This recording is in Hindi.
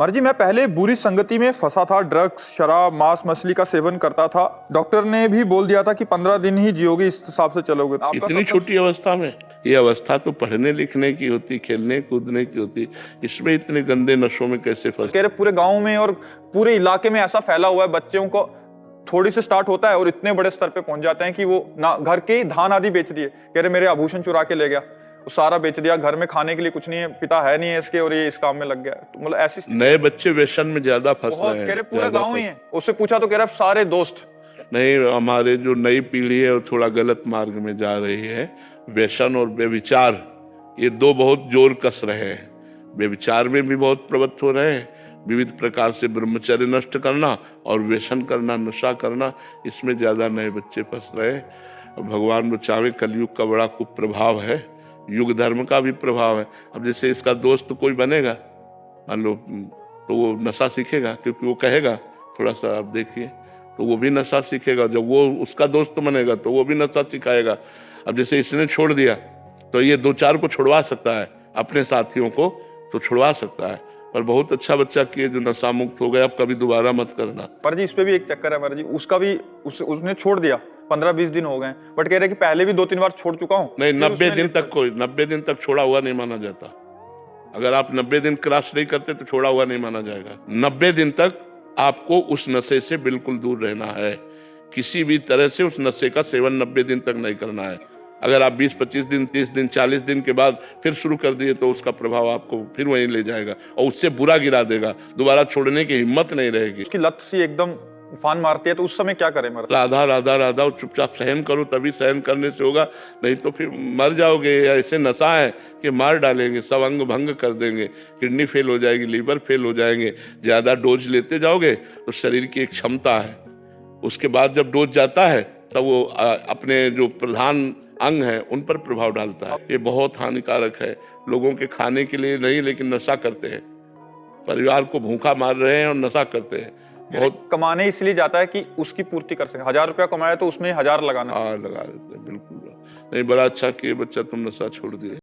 मर जी, मैं पहले बुरी संगति में फंसा था। ड्रग्स, शराब, मांस मछली का सेवन करता था। डॉक्टर ने भी बोल दिया था कि 15 दिन ही जियोगे, इस हिसाब से चलोगे। आपका इतनी छोटी अवस्था में? ये अवस्था तो पढ़ने लिखने की होती, खेलने कूदने की होती, इसमें इतने गंदे नशों में कैसे फंस? कह रहे पूरे गांव में और पूरे इलाके में ऐसा फैला हुआ है, बच्चों को थोड़ी से स्टार्ट होता है और इतने बड़े स्तर पे पहुंच जाते हैं कि वो ना घर के धान आदि बेच दिए। कह रहे मेरे आभूषण चुरा के ले गया, वो सारा बेच दिया, घर में खाने के लिए कुछ नहीं है, पिता है नहीं है इसके और ये इस काम में लग गया। तो मतलब ऐसी नए बच्चे व्यसन में ज्यादा फंस रहे हैं। कह रहे पूरा गांव ही है। उससे पूछा तो कह रहा सारे दोस्त। नहीं, हमारे जो नई पीढ़ी है वो थोड़ा गलत मार्ग में जा रही है। व्यसन और व्यभिचार, ये दो बहुत जोर कस रहे हैं। व्यभिचार में भी बहुत प्रवृत्त हो रहे हैं, विविध प्रकार से ब्रह्मचर्य नष्ट करना और व्यसन करना, नशा करना, इसमें ज्यादा नए बच्चे फंस रहे हैं। भगवान बचावे, कलयुग का बड़ा कुप्रभाव है, युग धर्म का भी प्रभाव है। अब जैसे इसका दोस्त कोई बनेगा मान लो, तो वो नशा सीखेगा, क्योंकि वो कहेगा थोड़ा सा आप देखिए, तो वो भी नशा सीखेगा। जब वो उसका दोस्त बनेगा तो वो भी नशा सिखाएगा। अब जैसे इसने छोड़ दिया तो ये 2-4 को छुड़वा सकता है, अपने साथियों को तो छुड़वा सकता है। पर बहुत अच्छा बच्चा किए जो नशा मुक्त हो गया, अब कभी दोबारा मत करना। पर जी इस पे भी एक चक्कर है मर जी, उसका भी उसने छोड़ दिया, 15-20 दिन हो गए, बट कह रहे कि पहले भी 2-3 बार छोड़ चुका हूँ। नहीं, 90 दिन तक छोड़ा हुआ नहीं माना जाता। अगर आप 90 दिन क्रॉस नहीं करते तो छोड़ा हुआ नहीं माना जाएगा। 90 दिन तक आपको उस नशे से बिल्कुल दूर रहना है। किसी भी तरह से उस नशे का सेवन 90 दिन तक नहीं करना है। अगर आप 20-25 दिन, 30 दिन, 40 दिन के बाद फिर शुरू कर दिए तो उसका प्रभाव आपको फिर वहीं ले जाएगा और उससे बुरा गिरा देगा। दोबारा छोड़ने की हिम्मत नहीं रहेगी। उसकी लत सी एकदम उफान मारती है, तो उस समय क्या करें? राधा राधा राधा और चुपचाप सहन करो, तभी सहन करने से होगा, नहीं तो फिर मर जाओगे। ऐसे नशा है कि मार डालेंगे, सब अंग भंग कर देंगे, किडनी फेल हो जाएगी, लीवर फेल हो जाएंगे। ज़्यादा डोज लेते जाओगे तो शरीर की एक क्षमता है, उसके बाद जब डोज जाता है तब वो अपने जो प्रधान अंग है उन पर प्रभाव डालता है। ये बहुत हानिकारक है। लोगों के खाने के लिए नहीं, लेकिन नशा करते हैं, परिवार को भूखा मार रहे हैं और नशा करते हैं। बहुत कमाने इसलिए जाता है कि उसकी पूर्ति कर सके। 1000 रुपया कमाया तो उसमें 1000 लगाना। लगा देते हैं, बिल्कुल। नहीं, बड़ा अच्छा किए बच्चा, तुम नशा छोड़ दिए।